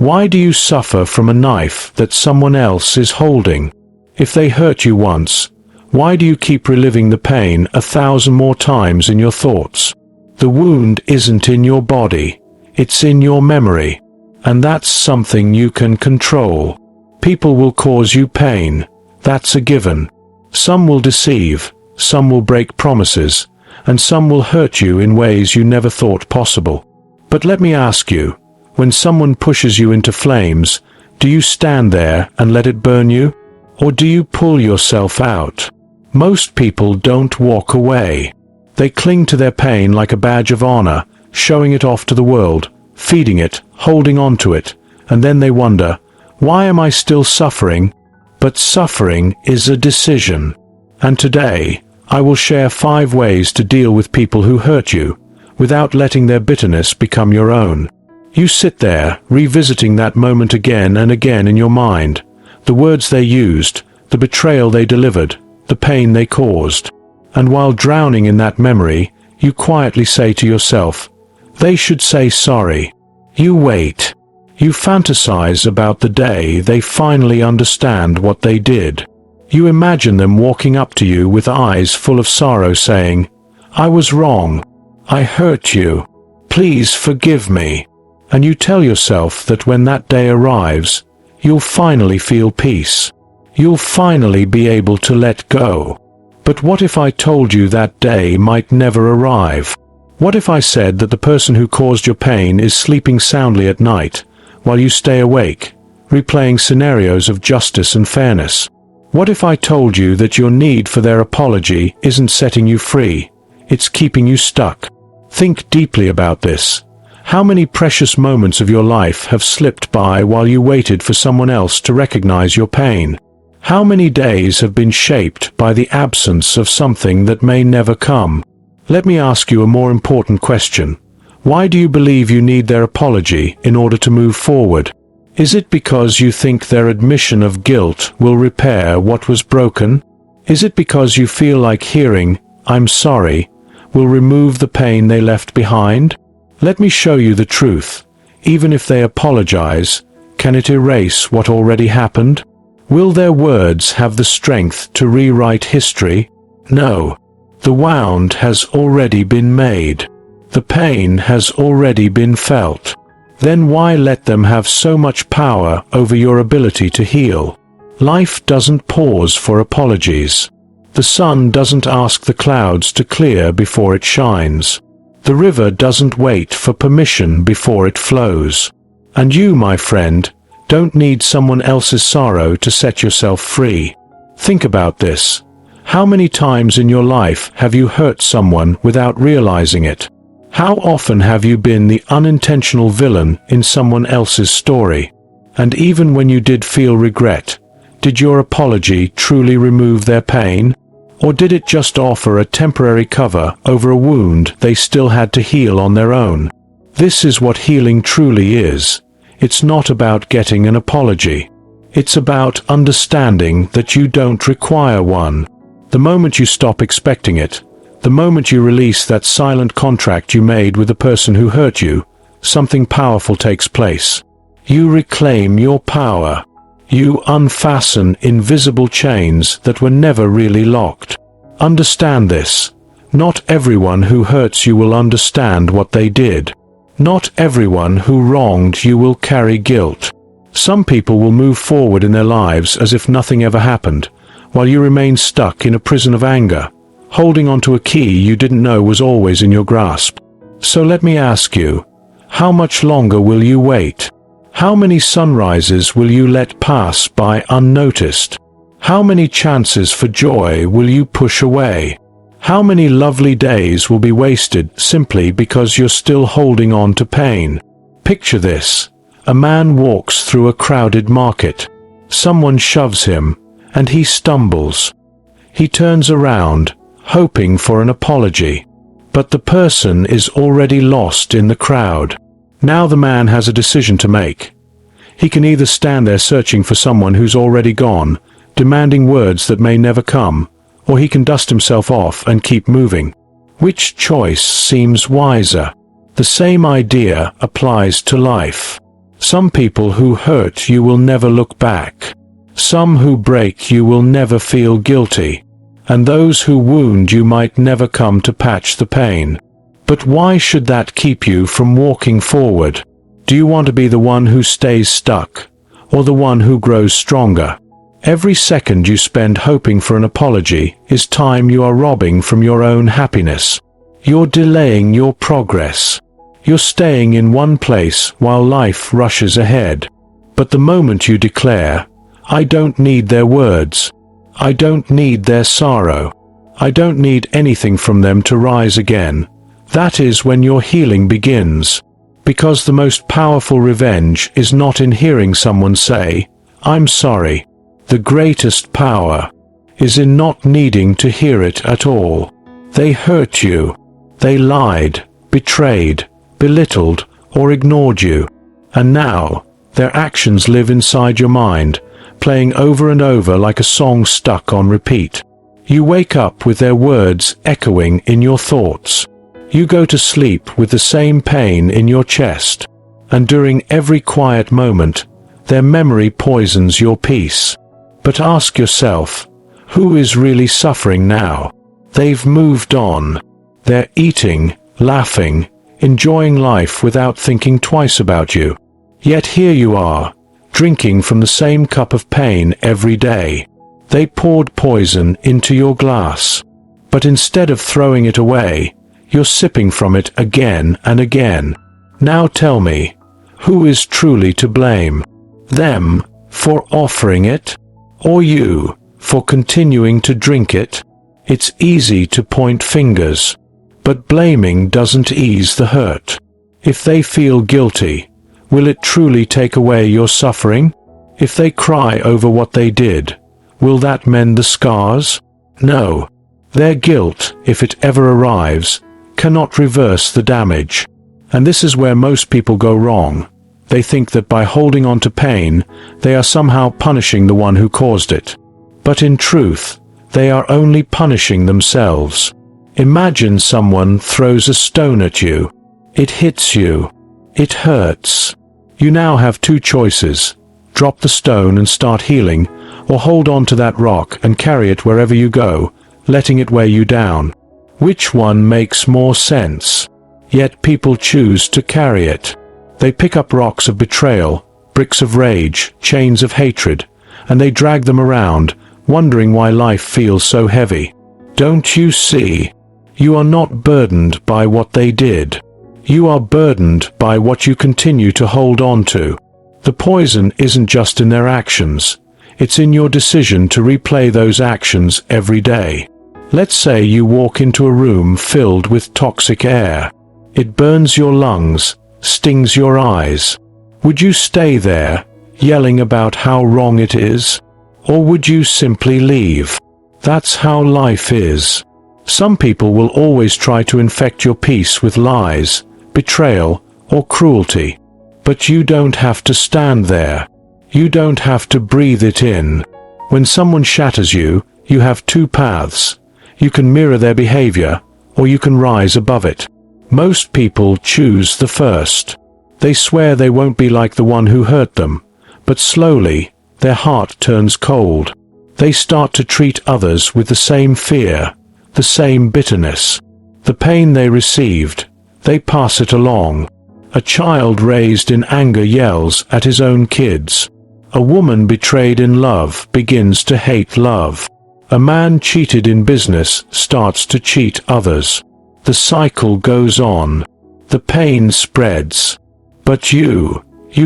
Why do you suffer from a knife that someone else is holding? If they hurt you once, why do you keep reliving the pain 1,000 more times in your thoughts? The wound isn't in your body, it's in your memory. And that's something you can control. People will cause you pain, that's a given. Some will deceive, some will break promises, and some will hurt you in ways you never thought possible. But let me ask you, when someone pushes you into flames, do you stand there and let it burn you? Or do you pull yourself out? Most people don't walk away. They cling to their pain like a badge of honor, showing it off to the world, feeding it, holding on to it, and then they wonder, why am I still suffering? But suffering is a decision. And today, I will share 5 ways to deal with people who hurt you, without letting their bitterness become your own. You sit there, revisiting that moment again and again in your mind, the words they used, the betrayal they delivered, the pain they caused. And while drowning in that memory, you quietly say to yourself, they should say sorry. You wait. You fantasize about the day they finally understand what they did. You imagine them walking up to you with eyes full of sorrow saying, I was wrong. I hurt you. Please forgive me. And you tell yourself that when that day arrives, you'll finally feel peace. You'll finally be able to let go. But what if I told you that day might never arrive? What if I said that the person who caused your pain is sleeping soundly at night, while you stay awake, replaying scenarios of justice and fairness? What if I told you that your need for their apology isn't setting you free, it's keeping you stuck? Think deeply about this. How many precious moments of your life have slipped by while you waited for someone else to recognize your pain? How many days have been shaped by the absence of something that may never come? Let me ask you a more important question. Why do you believe you need their apology in order to move forward? Is it because you think their admission of guilt will repair what was broken? Is it because you feel like hearing, I'm sorry, will remove the pain they left behind? Let me show you the truth. Even if they apologize, can it erase what already happened? Will their words have the strength to rewrite history? No. The wound has already been made. The pain has already been felt. Then why let them have so much power over your ability to heal? Life doesn't pause for apologies. The sun doesn't ask the clouds to clear before it shines. The river doesn't wait for permission before it flows. And you, my friend, don't need someone else's sorrow to set yourself free. Think about this. How many times in your life have you hurt someone without realizing it? How often have you been the unintentional villain in someone else's story? And even when you did feel regret, did your apology truly remove their pain? Or did it just offer a temporary cover over a wound they still had to heal on their own? This is what healing truly is. It's not about getting an apology. It's about understanding that you don't require one. The moment you stop expecting it, the moment you release that silent contract you made with the person who hurt you, something powerful takes place. You reclaim your power. You unfasten invisible chains that were never really locked. Understand this. Not everyone who hurts you will understand what they did. Not everyone who wronged you will carry guilt. Some people will move forward in their lives as if nothing ever happened, while you remain stuck in a prison of anger, holding onto a key you didn't know was always in your grasp. So let me ask you, how much longer will you wait? How many sunrises will you let pass by unnoticed? How many chances for joy will you push away? How many lovely days will be wasted simply because you're still holding on to pain? Picture this. A man walks through a crowded market. Someone shoves him, and he stumbles. He turns around, hoping for an apology. But the person is already lost in the crowd. Now the man has a decision to make. He can either stand there searching for someone who's already gone, demanding words that may never come, or he can dust himself off and keep moving. Which choice seems wiser? The same idea applies to life. Some people who hurt you will never look back. Some who break you will never feel guilty. And those who wound you might never come to patch the pain. But why should that keep you from walking forward? Do you want to be the one who stays stuck, or the one who grows stronger? Every second you spend hoping for an apology is time you are robbing from your own happiness. You're delaying your progress. You're staying in one place while life rushes ahead. But the moment you declare, "I don't need their words. I don't need their sorrow. I don't need anything from them to rise again," that is when your healing begins. Because the most powerful revenge is not in hearing someone say, "I'm sorry." The greatest power is in not needing to hear it at all. They hurt you. They lied, betrayed, belittled, or ignored you. And now, their actions live inside your mind, playing over and over like a song stuck on repeat. You wake up with their words echoing in your thoughts. You go to sleep with the same pain in your chest. And during every quiet moment, their memory poisons your peace. But ask yourself, who is really suffering now? They've moved on. They're eating, laughing, enjoying life without thinking twice about you. Yet here you are, drinking from the same cup of pain every day. They poured poison into your glass. But instead of throwing it away, you're sipping from it again and again. Now tell me, who is truly to blame? Them, for offering it? Or you, for continuing to drink it? It's easy to point fingers. But blaming doesn't ease the hurt. If they feel guilty, will it truly take away your suffering? If they cry over what they did, will that mend the scars? No. Their guilt, if it ever arrives, cannot reverse the damage. And this is where most people go wrong. They think that by holding on to pain, they are somehow punishing the one who caused it. But in truth, they are only punishing themselves. Imagine someone throws a stone at you. It hits you. It hurts. You now have two choices: drop the stone and start healing, or hold on to that rock and carry it wherever you go, letting it weigh you down. Which one makes more sense? Yet people choose to carry it. They pick up rocks of betrayal, bricks of rage, chains of hatred, and they drag them around, wondering why life feels so heavy. Don't you see? You are not burdened by what they did. You are burdened by what you continue to hold on to. The poison isn't just in their actions. It's in your decision to replay those actions every day. Let's say you walk into a room filled with toxic air. It burns your lungs, stings your eyes. Would you stay there, yelling about how wrong it is? Or would you simply leave? That's how life is. Some people will always try to infect your peace with lies, betrayal, or cruelty. But you don't have to stand there. You don't have to breathe it in. When someone shatters you, you have two paths. You can mirror their behavior, or you can rise above it. Most people choose the first. They swear they won't be like the one who hurt them, but slowly, their heart turns cold. They start to treat others with the same fear, the same bitterness. The pain they received, they pass it along. A child raised in anger yells at his own kids. A woman betrayed in love begins to hate love. A man cheated in business starts to cheat others. The cycle goes on. The pain spreads. But you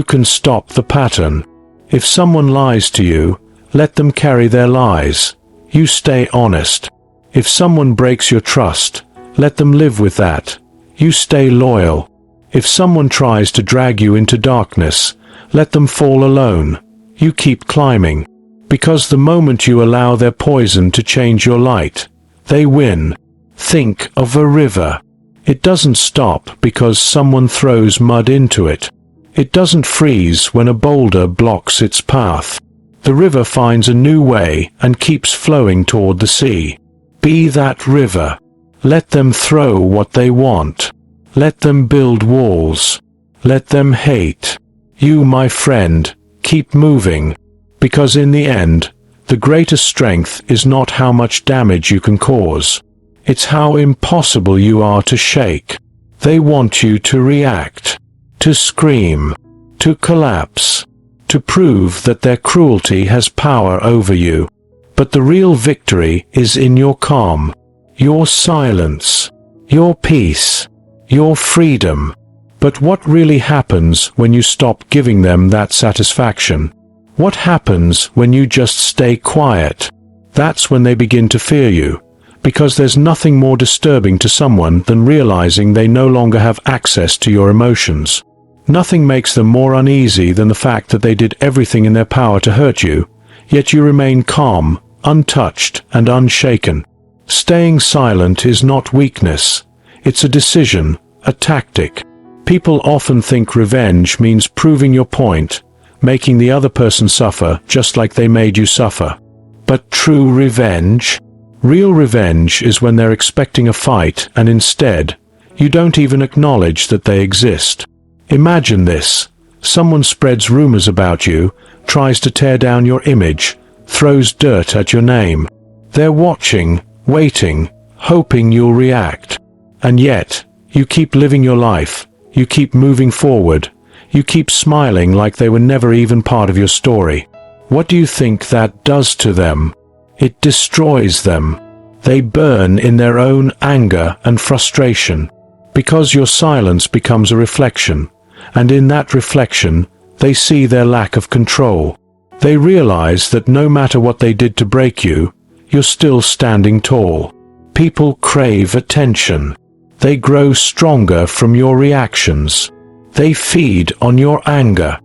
can stop the pattern. If someone lies to you, let them carry their lies. You stay honest. If someone breaks your trust, let them live with that. You stay loyal. If someone tries to drag you into darkness, let them fall alone. You keep climbing. Because the moment you allow their poison to change your light, they win. Think of a river. It doesn't stop because someone throws mud into it. It doesn't freeze when a boulder blocks its path. The river finds a new way and keeps flowing toward the sea. Be that river. Let them throw what they want. Let them build walls. Let them hate. You, my friend, keep moving, because in the end, the greatest strength is not how much damage you can cause. It's how impossible you are to shake. They want you to react, to scream, to collapse, to prove that their cruelty has power over you. But the real victory is in your calm, your silence, your peace, your freedom. But what really happens when you stop giving them that satisfaction? What happens when you just stay quiet? That's when they begin to fear you, because there's nothing more disturbing to someone than realizing they no longer have access to your emotions. Nothing makes them more uneasy than the fact that they did everything in their power to hurt you, yet you remain calm, untouched, and unshaken. Staying silent is not weakness. It's a decision, a tactic. People often think revenge means proving your point, making the other person suffer just like they made you suffer. But true revenge? Real revenge is when they're expecting a fight and instead, you don't even acknowledge that they exist. Imagine this. Someone spreads rumors about you, tries to tear down your image, throws dirt at your name. They're watching, waiting, hoping you'll react. And yet, you keep living your life. You keep moving forward. You keep smiling like they were never even part of your story. What do you think that does to them? It destroys them. They burn in their own anger and frustration. Because your silence becomes a reflection, and in that reflection, they see their lack of control. They realize that no matter what they did to break you, you're still standing tall. People crave attention. They grow stronger from your reactions. They feed on your anger.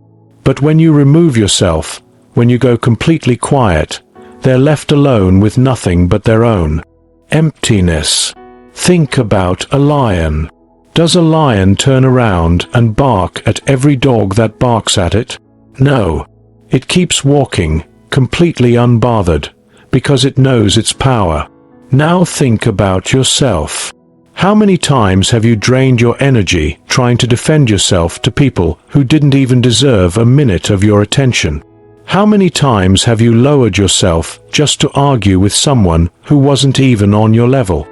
But when you remove yourself, when you go completely quiet, they're left alone with nothing but their own emptiness. Think about a lion. Does a lion turn around and bark at every dog that barks at it? No. It keeps walking, completely unbothered, because it knows its power. Now think about yourself. How many times have you drained your energy trying to defend yourself to people who didn't even deserve a minute of your attention? How many times have you lowered yourself just to argue with someone who wasn't even on your level?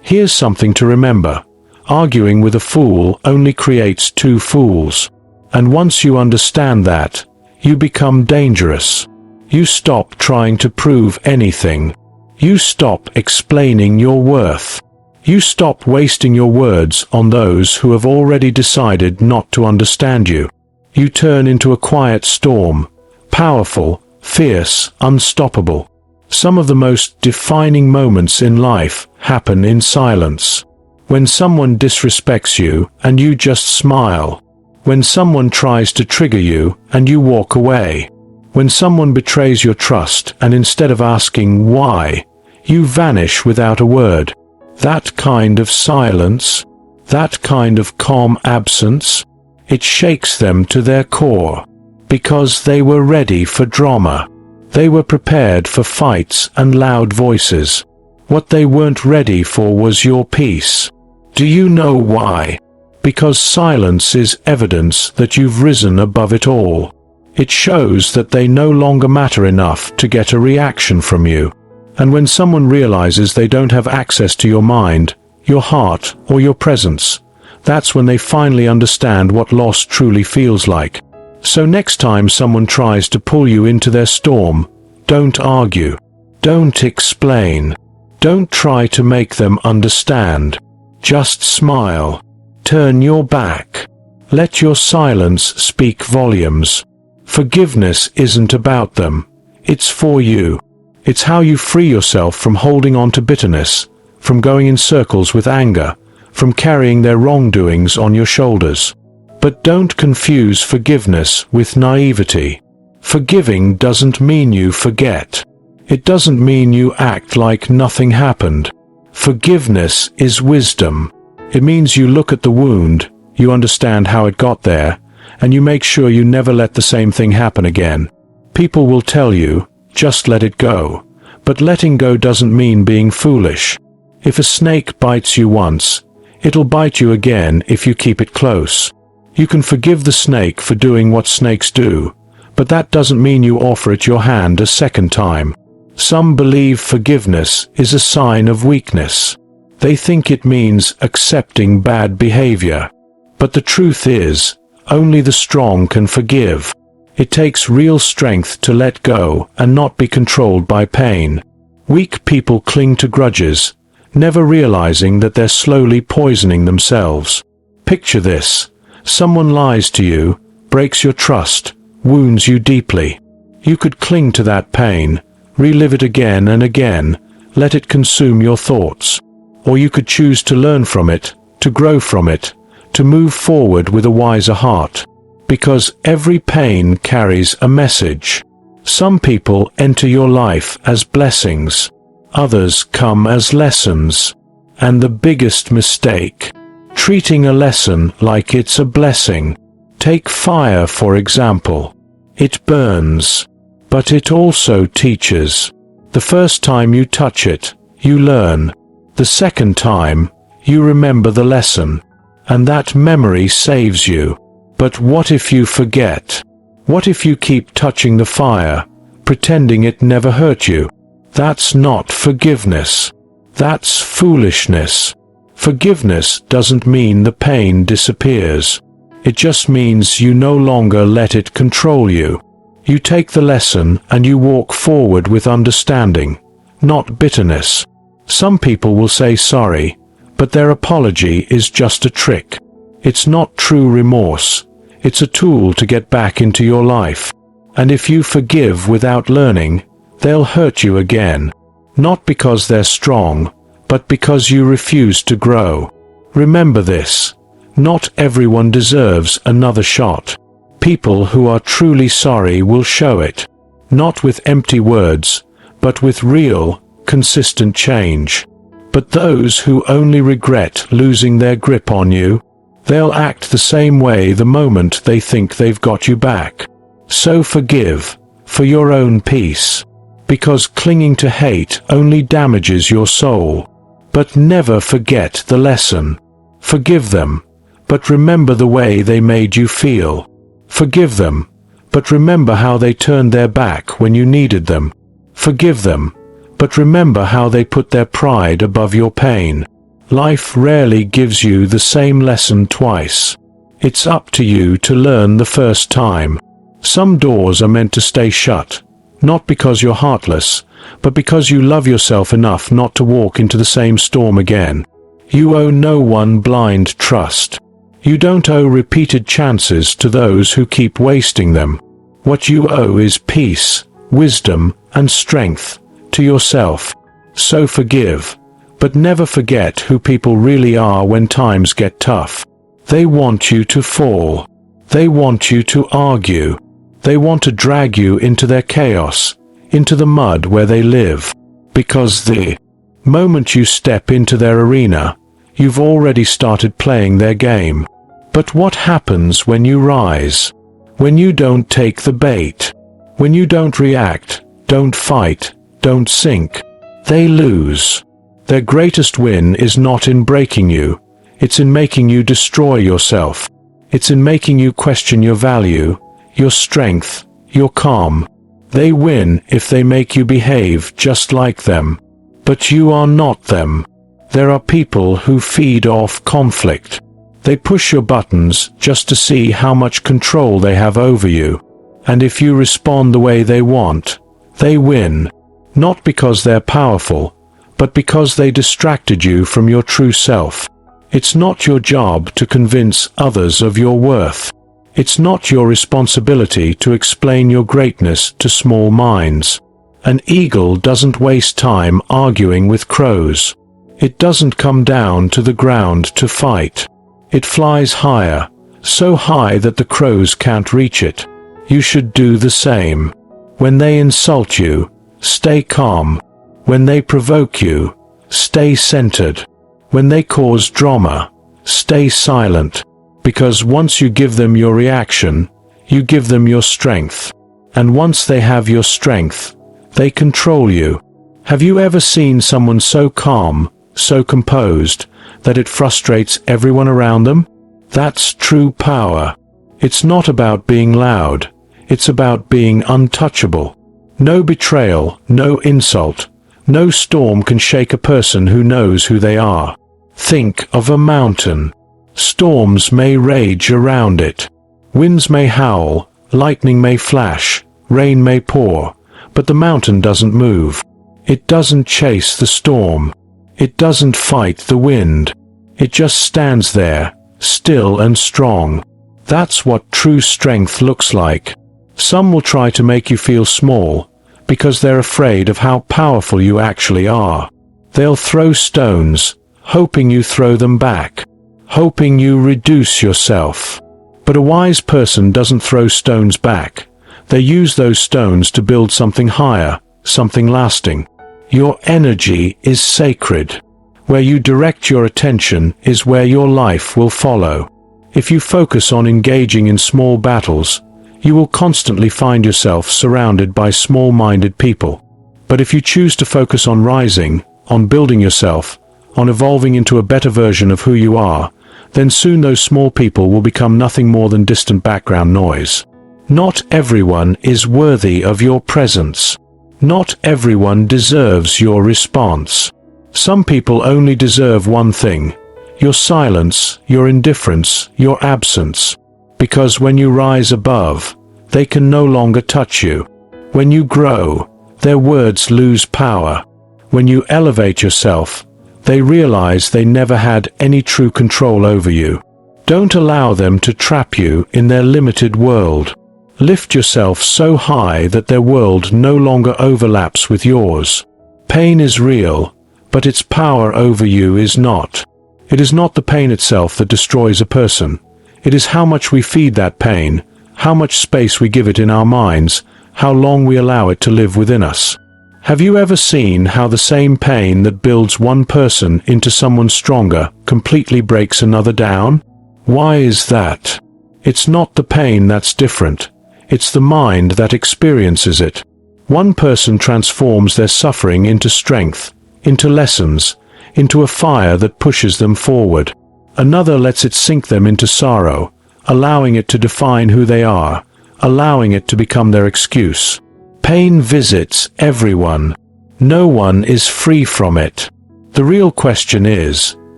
Here's something to remember. Arguing with a fool only creates two fools. And once you understand that, you become dangerous. You stop trying to prove anything. You stop explaining your worth. You stop wasting your words on those who have already decided not to understand you. You turn into a quiet storm, powerful, fierce, unstoppable. Some of the most defining moments in life happen in silence. When someone disrespects you and you just smile. When someone tries to trigger you and you walk away. When someone betrays your trust and instead of asking why, you vanish without a word. That kind of silence, that kind of calm absence, it shakes them to their core. Because they were ready for drama. They were prepared for fights and loud voices. What they weren't ready for was your peace. Do you know why? Because silence is evidence that you've risen above it all. It shows that they no longer matter enough to get a reaction from you. And when someone realizes they don't have access to your mind, your heart, or your presence, that's when they finally understand what loss truly feels like. So next time someone tries to pull you into their storm, don't argue. Don't explain. Don't try to make them understand. Just smile. Turn your back. Let your silence speak volumes. Forgiveness isn't about them. It's for you. It's how you free yourself from holding on to bitterness, from going in circles with anger, from carrying their wrongdoings on your shoulders. But don't confuse forgiveness with naivety. Forgiving doesn't mean you forget. It doesn't mean you act like nothing happened. Forgiveness is wisdom. It means you look at the wound, you understand how it got there, and you make sure you never let the same thing happen again. People will tell you, just let it go. But letting go doesn't mean being foolish. If a snake bites you once, it'll bite you again if you keep it close. You can forgive the snake for doing what snakes do, but that doesn't mean you offer it your hand a second time. Some believe forgiveness is a sign of weakness. They think it means accepting bad behavior. But the truth is, only the strong can forgive. It takes real strength to let go and not be controlled by pain. Weak people cling to grudges, never realizing that they're slowly poisoning themselves. Picture this. Someone lies to you, breaks your trust, wounds you deeply. You could cling to that pain, relive it again and again, let it consume your thoughts. Or you could choose to learn from it, to grow from it, to move forward with a wiser heart. Because every pain carries a message. Some people enter your life as blessings. Others come as lessons. And the biggest mistake: treating a lesson like it's a blessing. Take fire, for example. It burns. But it also teaches. The first time you touch it, you learn. The second time, you remember the lesson. And that memory saves you. But what if you forget? What if you keep touching the fire, pretending it never hurt you? That's not forgiveness. That's foolishness. Forgiveness doesn't mean the pain disappears. It just means you no longer let it control you. You take the lesson and you walk forward with understanding, not bitterness. Some people will say sorry, but their apology is just a trick. It's not true remorse. It's a tool to get back into your life. And if you forgive without learning, they'll hurt you again. Not because they're strong, but because you refuse to grow. Remember this. Not everyone deserves another shot. People who are truly sorry will show it. Not with empty words, but with real, consistent change. But those who only regret losing their grip on you, they'll act the same way the moment they think they've got you back. So forgive, for your own peace. Because clinging to hate only damages your soul. But never forget the lesson. Forgive them, but remember the way they made you feel. Forgive them, but remember how they turned their back when you needed them. Forgive them, but remember how they put their pride above your pain. Life rarely gives you the same lesson twice. It's up to you to learn the first time. Some doors are meant to stay shut, not because you're heartless, but because you love yourself enough not to walk into the same storm again. You owe no one blind trust. You don't owe repeated chances to those who keep wasting them. What you owe is peace, wisdom, and strength to yourself. So forgive, but never forget who people really are when times get tough. They want you to fall. They want you to argue. They want to drag you into their chaos, into the mud where they live. Because the moment you step into their arena, you've already started playing their game. But what happens when you rise? When you don't take the bait? When you don't react, don't fight, don't sink? They lose. Their greatest win is not in breaking you. It's in making you destroy yourself. It's in making you question your value, your strength, your calm. They win if they make you behave just like them. But you are not them. There are people who feed off conflict. They push your buttons just to see how much control they have over you. And if you respond the way they want, they win. Not because they're powerful, but because they distracted you from your true self. It's not your job to convince others of your worth. It's not your responsibility to explain your greatness to small minds. An eagle doesn't waste time arguing with crows. It doesn't come down to the ground to fight. It flies higher, so high that the crows can't reach it. You should do the same. When they insult you, stay calm. When they provoke you, stay centered. When they cause drama, stay silent. Because once you give them your reaction, you give them your strength. And once they have your strength, they control you. Have you ever seen someone so calm, so composed, that it frustrates everyone around them? That's true power. It's not about being loud. It's about being untouchable. No betrayal, no insult, no storm can shake a person who knows who they are. Think of a mountain. Storms may rage around it. Winds may howl, lightning may flash, rain may pour, but the mountain doesn't move. It doesn't chase the storm. It doesn't fight the wind. It just stands there, still and strong. That's what true strength looks like. Some will try to make you feel small, because they're afraid of how powerful you actually are. They'll throw stones, hoping you throw them back, hoping you reduce yourself. But a wise person doesn't throw stones back. They use those stones to build something higher, something lasting. Your energy is sacred. Where you direct your attention is where your life will follow. If you focus on engaging in small battles, you will constantly find yourself surrounded by small-minded people. But if you choose to focus on rising, on building yourself, on evolving into a better version of who you are, then soon those small people will become nothing more than distant background noise. Not everyone is worthy of your presence. Not everyone deserves your response. Some people only deserve one thing: your silence, your indifference, your absence. Because when you rise above, they can no longer touch you. When you grow, their words lose power. When you elevate yourself, they realize they never had any true control over you. Don't allow them to trap you in their limited world. Lift yourself so high that their world no longer overlaps with yours. Pain is real, but its power over you is not. It is not the pain itself that destroys a person. It is how much we feed that pain, how much space we give it in our minds, how long we allow it to live within us. Have you ever seen how the same pain that builds one person into someone stronger completely breaks another down? Why is that? It's not the pain that's different. It's the mind that experiences it. One person transforms their suffering into strength, into lessons, into a fire that pushes them forward. Another lets it sink them into sorrow, allowing it to define who they are, allowing it to become their excuse. Pain visits everyone. No one is free from it. The real question is,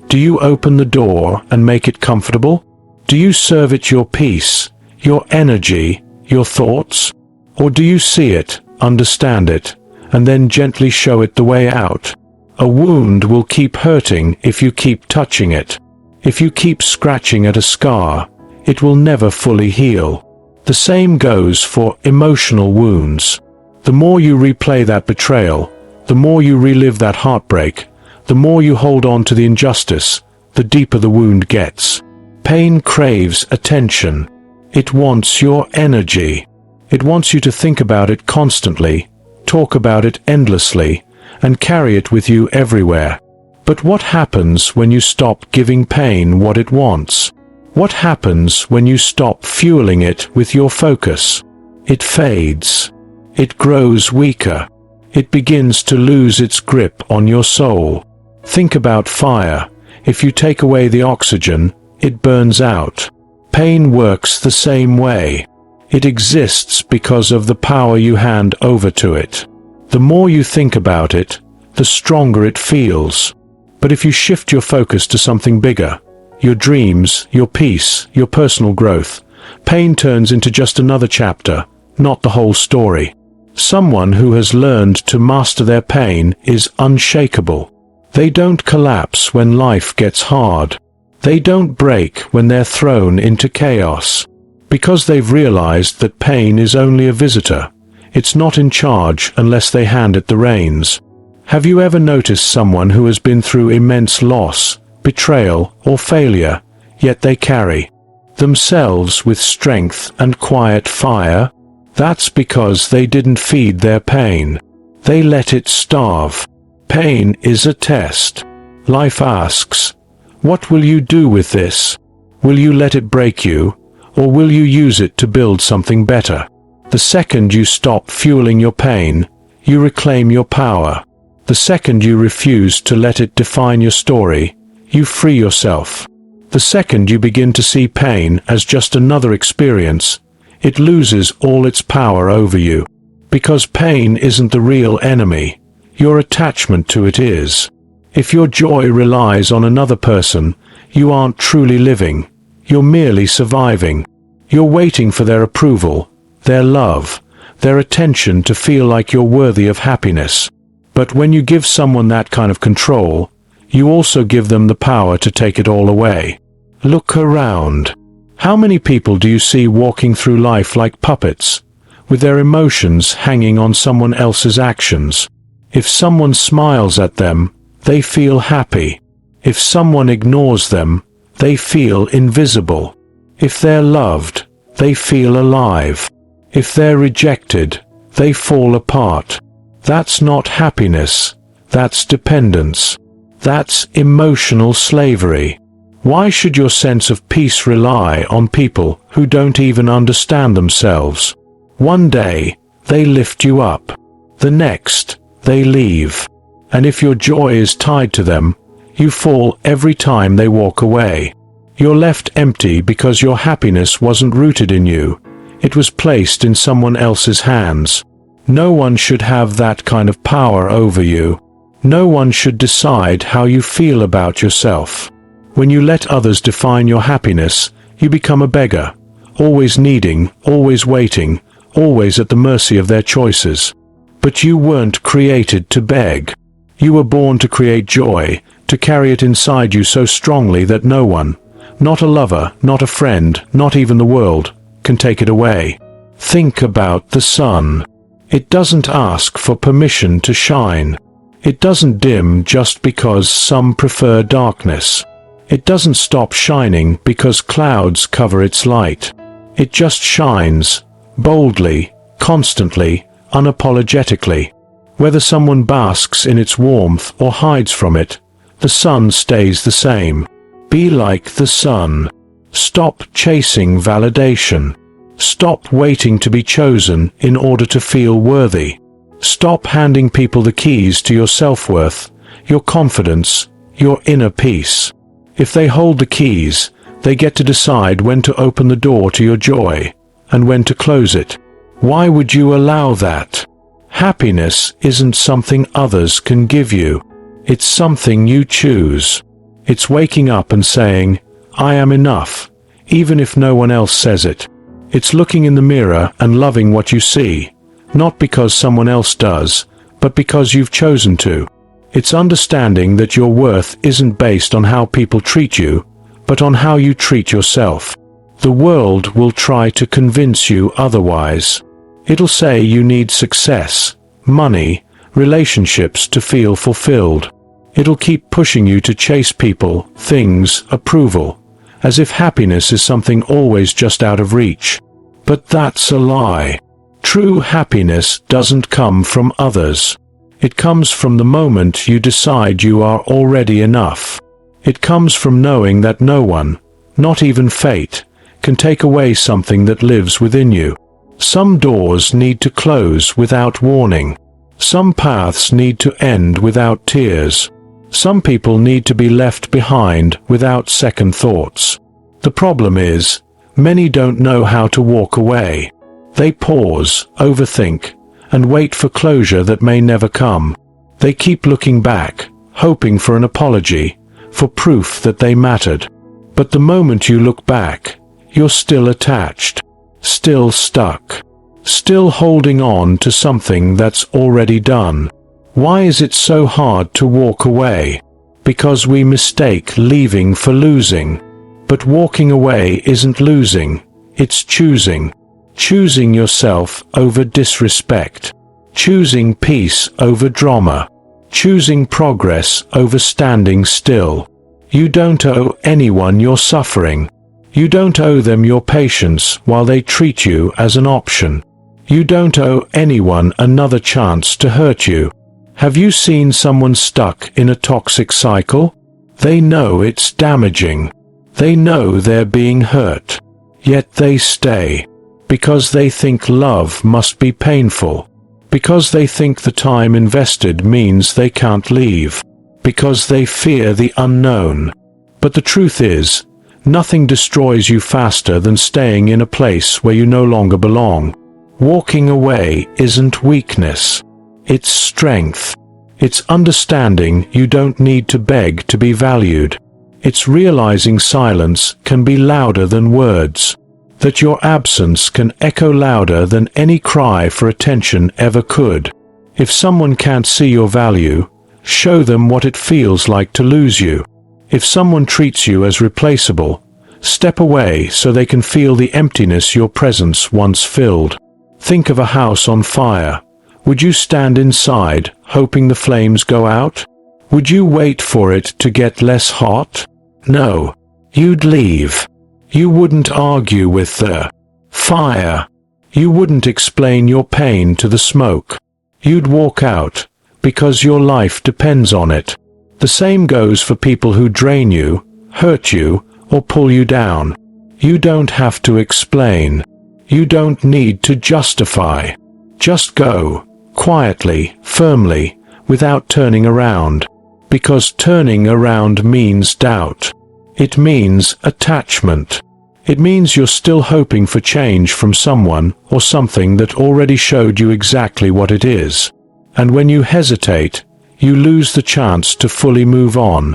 do you open the door and make it comfortable? Do you serve it your peace, your energy, your thoughts? Or do you see it, understand it, and then gently show it the way out? A wound will keep hurting if you keep touching it. If you keep scratching at a scar, it will never fully heal. The same goes for emotional wounds. The more you replay that betrayal, the more you relive that heartbreak, the more you hold on to the injustice, the deeper the wound gets. Pain craves attention. It wants your energy. It wants you to think about it constantly, talk about it endlessly, and carry it with you everywhere. But what happens when you stop giving pain what it wants? What happens when you stop fueling it with your focus? It fades. It grows weaker. It begins to lose its grip on your soul. Think about fire. If you take away the oxygen, it burns out. Pain works the same way. It exists because of the power you hand over to it. The more you think about it, the stronger it feels. But if you shift your focus to something bigger, your dreams, your peace, your personal growth, pain turns into just another chapter, not the whole story. Someone who has learned to master their pain is unshakable. They don't collapse when life gets hard. They don't break when they're thrown into chaos. Because they've realized that pain is only a visitor. It's not in charge unless they hand it the reins. Have you ever noticed someone who has been through immense loss, betrayal, or failure, yet they carry themselves with strength and quiet fire? That's because they didn't feed their pain. They let it starve. Pain is a test. Life asks, what will you do with this? Will you let it break you, or will you use it to build something better? The second you stop fueling your pain, you reclaim your power. The second you refuse to let it define your story, you free yourself. The second you begin to see pain as just another experience, it loses all its power over you. Because pain isn't the real enemy, your attachment to it is. If your joy relies on another person, you aren't truly living, you're merely surviving. You're waiting for their approval, their love, their attention to feel like you're worthy of happiness. But when you give someone that kind of control, you also give them the power to take it all away. Look around. How many people do you see walking through life like puppets, with their emotions hanging on someone else's actions? If someone smiles at them, they feel happy. If someone ignores them, they feel invisible. If they're loved, they feel alive. If they're rejected, they fall apart. That's not happiness. That's dependence. That's emotional slavery. Why should your sense of peace rely on people who don't even understand themselves? One day, they lift you up. The next, they leave. And if your joy is tied to them, you fall every time they walk away. You're left empty because your happiness wasn't rooted in you. It was placed in someone else's hands. No one should have that kind of power over you. No one should decide how you feel about yourself. When you let others define your happiness, you become a beggar, always needing, always waiting, always at the mercy of their choices. But you weren't created to beg. You were born to create joy, to carry it inside you so strongly that no one, not a lover, not a friend, not even the world, can take it away. Think about the sun. It doesn't ask for permission to shine. It doesn't dim just because some prefer darkness. It doesn't stop shining because clouds cover its light. It just shines, boldly, constantly, unapologetically. Whether someone basks in its warmth or hides from it, the sun stays the same. Be like the sun. Stop chasing validation. Stop waiting to be chosen in order to feel worthy. Stop handing people the keys to your self-worth, your confidence, your inner peace. If they hold the keys, they get to decide when to open the door to your joy, and when to close it. Why would you allow that? Happiness isn't something others can give you. It's something you choose. It's waking up and saying, I am enough, even if no one else says it. It's looking in the mirror and loving what you see, not because someone else does, but because you've chosen to. It's understanding that your worth isn't based on how people treat you, but on how you treat yourself. The world will try to convince you otherwise. It'll say you need success, money, relationships to feel fulfilled. It'll keep pushing you to chase people, things, approval, as if happiness is something always just out of reach. But that's a lie. True happiness doesn't come from others. It comes from the moment you decide you are already enough. It comes from knowing that no one, not even fate, can take away something that lives within you. Some doors need to close without warning. Some paths need to end without tears. Some people need to be left behind without second thoughts. The problem is, many don't know how to walk away. They pause, overthink, and wait for closure that may never come. They keep looking back, hoping for an apology, for proof that they mattered. But the moment you look back, you're still attached, still stuck, still holding on to something that's already done. Why is it so hard to walk away? Because we mistake leaving for losing. But walking away isn't losing, it's choosing. Choosing yourself over disrespect. Choosing peace over drama. Choosing progress over standing still. You don't owe anyone your suffering. You don't owe them your patience while they treat you as an option. You don't owe anyone another chance to hurt you. Have you seen someone stuck in a toxic cycle? They know it's damaging. They know they're being hurt. Yet they stay. Because they think love must be painful. Because they think the time invested means they can't leave. Because they fear the unknown. But the truth is, Nothing destroys you faster than staying in a place where you no longer belong. Walking away isn't weakness. It's strength. It's understanding you don't need to beg to be valued. It's realizing silence can be louder than words. That your absence can echo louder than any cry for attention ever could. If someone can't see your value, show them what it feels like to lose you. If someone treats you as replaceable, step away so they can feel the emptiness your presence once filled. Think of a house on fire. Would you stand inside, hoping the flames go out? Would you wait for it to get less hot? No. You'd leave. You wouldn't argue with the fire. You wouldn't explain your pain to the smoke. You'd walk out, because your life depends on it. The same goes for people who drain you, hurt you, or pull you down. You don't have to explain. You don't need to justify. Just go, quietly, firmly, without turning around. Because turning around means doubt. It means attachment. It means you're still hoping for change from someone or something that already showed you exactly what it is. And when you hesitate, you lose the chance to fully move on.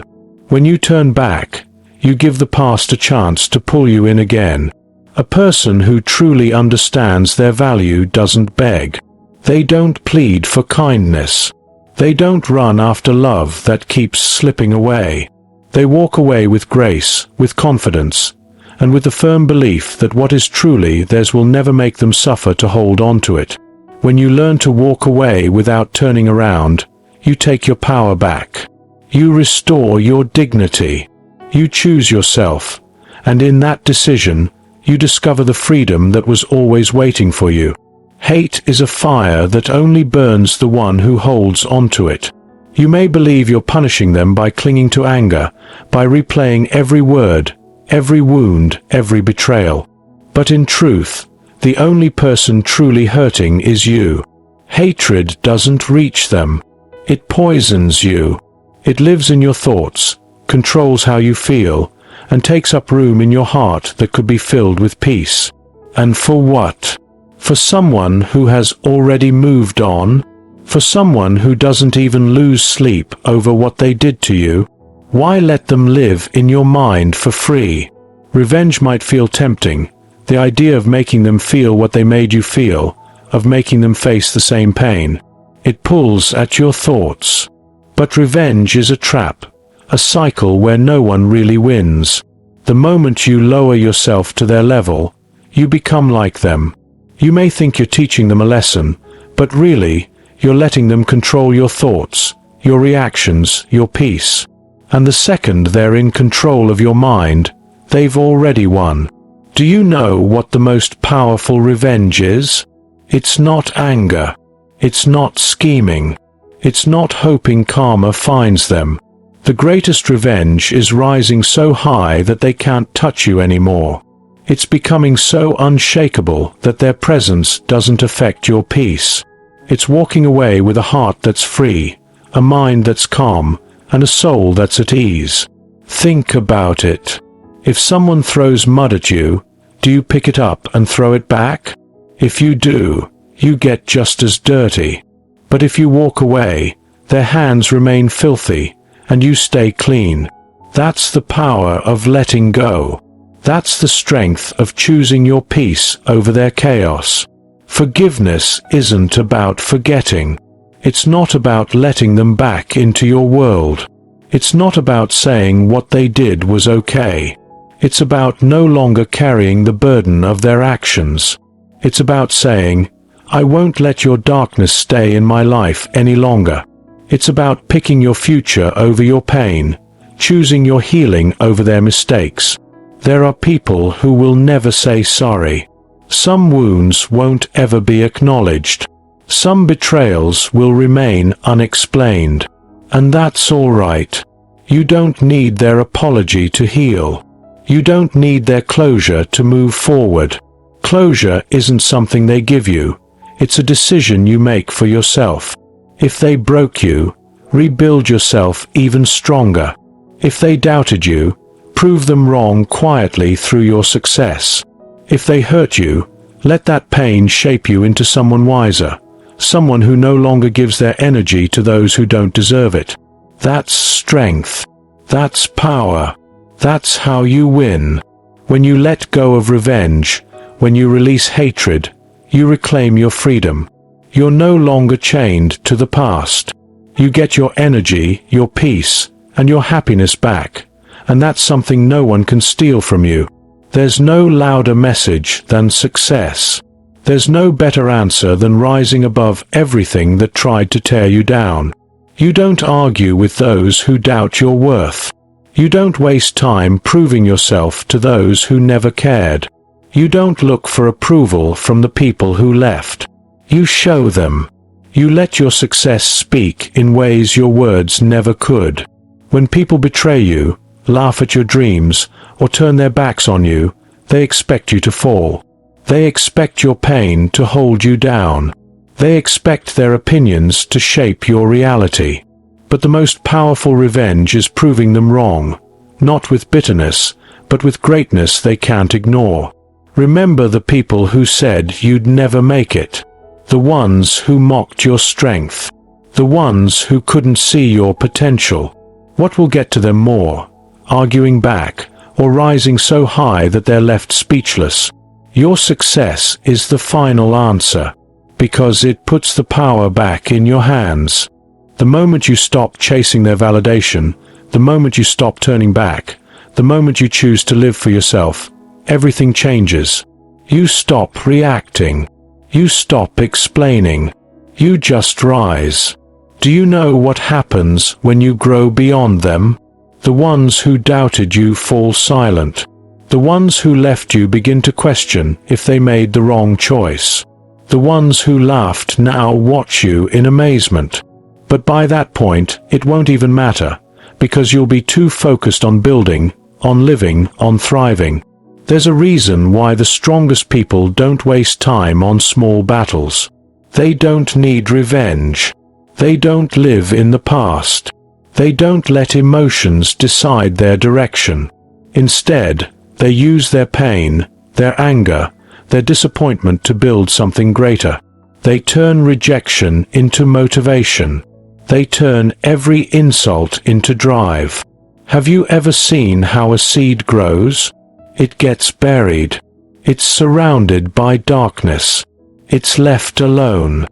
When you turn back, you give the past a chance to pull you in again. A person who truly understands their value doesn't beg. They don't plead for kindness. They don't run after love that keeps slipping away. They walk away with grace, with confidence, and with the firm belief that what is truly theirs will never make them suffer to hold on to it. When you learn to walk away without turning around, you take your power back. You restore your dignity. You choose yourself, and in that decision, you discover the freedom that was always waiting for you. Hate is a fire that only burns the one who holds onto it. You may believe you're punishing them by clinging to anger, by replaying every word, every wound, every betrayal. But in truth, the only person truly hurting is you. Hatred doesn't reach them. It poisons you. It lives in your thoughts, controls how you feel, and takes up room in your heart that could be filled with peace. And for what? For someone who has already moved on? For someone who doesn't even lose sleep over what they did to you? Why let them live in your mind for free? Revenge might feel tempting, the idea of making them feel what they made you feel, of making them face the same pain. It pulls at your thoughts. But revenge is a trap, a cycle where no one really wins. The moment you lower yourself to their level, you become like them. You may think you're teaching them a lesson, but really, you're letting them control your thoughts, your reactions, your peace. And the second they're in control of your mind, they've already won. Do you know what the most powerful revenge is? It's not anger. It's not scheming. It's not hoping karma finds them. The greatest revenge is rising so high that they can't touch you anymore. It's becoming so unshakable that their presence doesn't affect your peace. It's walking away with a heart that's free, a mind that's calm, and a soul that's at ease. Think about it. If someone throws mud at you, do you pick it up and throw it back? If you do, you get just as dirty. But if you walk away, their hands remain filthy, and you stay clean. That's the power of letting go. That's the strength of choosing your peace over their chaos. Forgiveness isn't about forgetting. It's not about letting them back into your world. It's not about saying what they did was okay. It's about no longer carrying the burden of their actions. It's about saying, I won't let your darkness stay in my life any longer. It's about picking your future over your pain, choosing your healing over their mistakes. There are people who will never say sorry. Some wounds won't ever be acknowledged. Some betrayals will remain unexplained. And that's all right. You don't need their apology to heal. You don't need their closure to move forward. Closure isn't something they give you. It's a decision you make for yourself. If they broke you, rebuild yourself even stronger. If they doubted you, Prove them wrong quietly through your success. If they hurt you, let that pain shape you into someone wiser, someone who no longer gives their energy to those who don't deserve it. That's strength. That's power. That's how you win. When you let go of revenge, when you release hatred, you reclaim your freedom. You're no longer chained to the past. You get your energy, your peace, and your happiness back, and that's something no one can steal from you. There's no louder message than success. There's no better answer than rising above everything that tried to tear you down. You don't argue with those who doubt your worth. You don't waste time proving yourself to those who never cared. You don't look for approval from the people who left. You show them. You let your success speak in ways your words never could. When people betray you, laugh at your dreams, or turn their backs on you, they expect you to fall. They expect your pain to hold you down. They expect their opinions to shape your reality. But the most powerful revenge is proving them wrong, not with bitterness, but with greatness they can't ignore. Remember the people who said you'd never make it. The ones who mocked your strength. The ones who couldn't see your potential. What will get to them more? Arguing back, or rising so high that they're left speechless? Your success is the final answer, because it puts the power back in your hands. The moment you stop chasing their validation, the moment you stop turning back, the moment you choose to live for yourself, everything changes. You stop reacting. You stop explaining. You just rise. Do you know what happens when you grow beyond them? The ones who doubted you fall silent. The ones who left you begin to question if they made the wrong choice. The ones who laughed now watch you in amazement. But by that point, it won't even matter, because you'll be too focused on building, on living, on thriving. There's a reason why the strongest people don't waste time on small battles. They don't need revenge. They don't live in the past. They don't let emotions decide their direction. Instead, they use their pain, their anger, their disappointment to build something greater. They turn rejection into motivation. They turn every insult into drive. Have you ever seen how a seed grows? It gets buried. It's surrounded by darkness. It's left alone.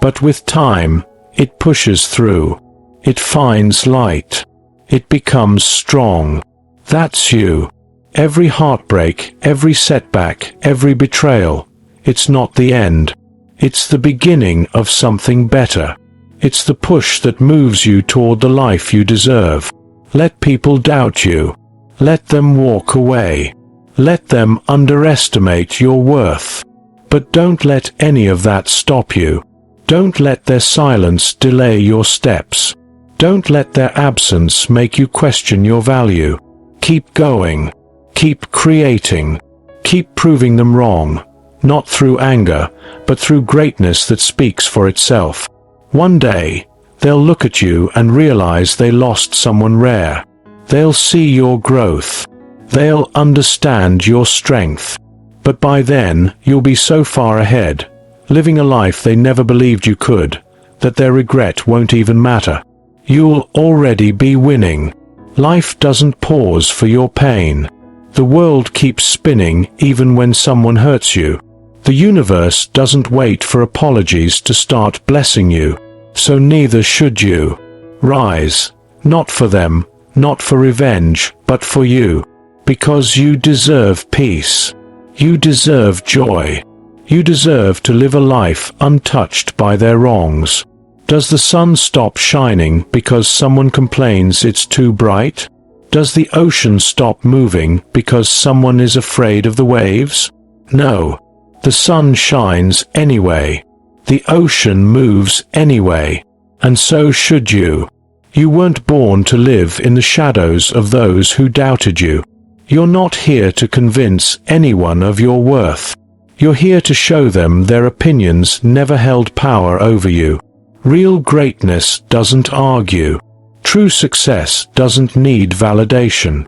But with time, it pushes through. It finds light. It becomes strong. That's you. Every heartbreak, every setback, every betrayal, it's not the end. It's the beginning of something better. It's the push that moves you toward the life you deserve. Let people doubt you. Let them walk away. Let them underestimate your worth. But don't let any of that stop you. Don't let their silence delay your steps. Don't let their absence make you question your value. Keep going. Keep creating. Keep proving them wrong, not through anger, but through greatness that speaks for itself. One day, they'll look at you and realize they lost someone rare. They'll see your growth. They'll understand your strength. But by then, you'll be so far ahead, living a life they never believed you could, that their regret won't even matter. You'll already be winning. Life doesn't pause for your pain. The world keeps spinning even when someone hurts you. The universe doesn't wait for apologies to start blessing you, so neither should you. Rise, not for them, not for revenge, but for you. Because you deserve peace. You deserve joy. You deserve to live a life untouched by their wrongs. Does the sun stop shining because someone complains it's too bright? Does the ocean stop moving because someone is afraid of the waves? No. The sun shines anyway. The ocean moves anyway. And so should you. You weren't born to live in the shadows of those who doubted you. You're not here to convince anyone of your worth. You're here to show them their opinions never held power over you. Real greatness doesn't argue. True success doesn't need validation.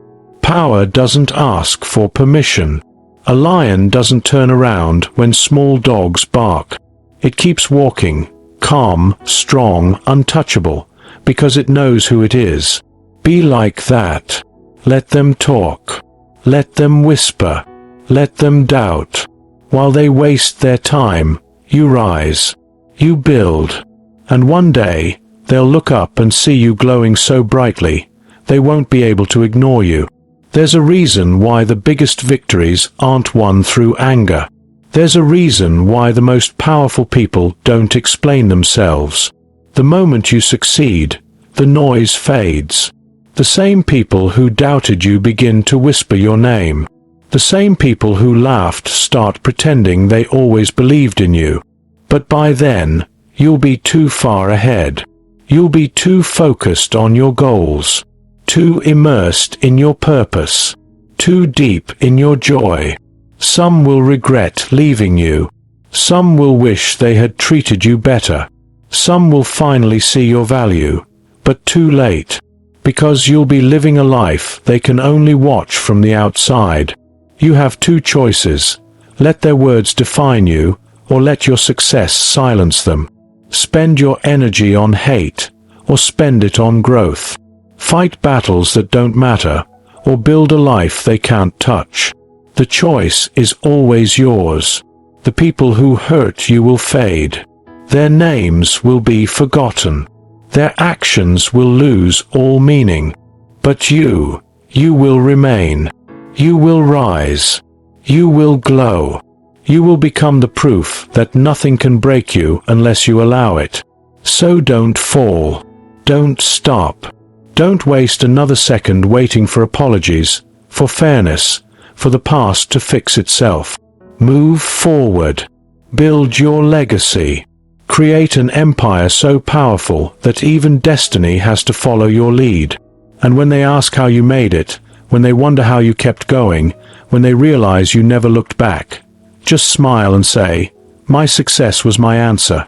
Power doesn't ask for permission. A lion doesn't turn around when small dogs bark. It keeps walking, calm, strong, untouchable, because it knows who it is. Be like that. Let them talk. Let them whisper. Let them doubt. While they waste their time, you rise. You build. And one day, they'll look up and see you glowing so brightly, they won't be able to ignore you. There's a reason why the biggest victories aren't won through anger. There's a reason why the most powerful people don't explain themselves. The moment you succeed, the noise fades. The same people who doubted you begin to whisper your name. The same people who laughed start pretending they always believed in you. But by then, you'll be too far ahead. You'll be too focused on your goals, too immersed in your purpose, too deep in your joy. Some will regret leaving you. Some will wish they had treated you better. Some will finally see your value, but too late, because you'll be living a life they can only watch from the outside. You have two choices: let their words define you, or let your success silence them. Spend your energy on hate, or spend it on growth. Fight battles that don't matter, or build a life they can't touch. The choice is always yours. The people who hurt you will fade. Their names will be forgotten. Their actions will lose all meaning. But you will remain. You will rise. You will glow. You will become the proof that nothing can break you unless you allow it. So don't fall. Don't stop. Don't waste another second waiting for apologies, for fairness, for the past to fix itself. Move forward. Build your legacy. Create an empire so powerful that even destiny has to follow your lead. And when they ask how you made it, when they wonder how you kept going, when they realize you never looked back, just smile and say, "My success was my answer."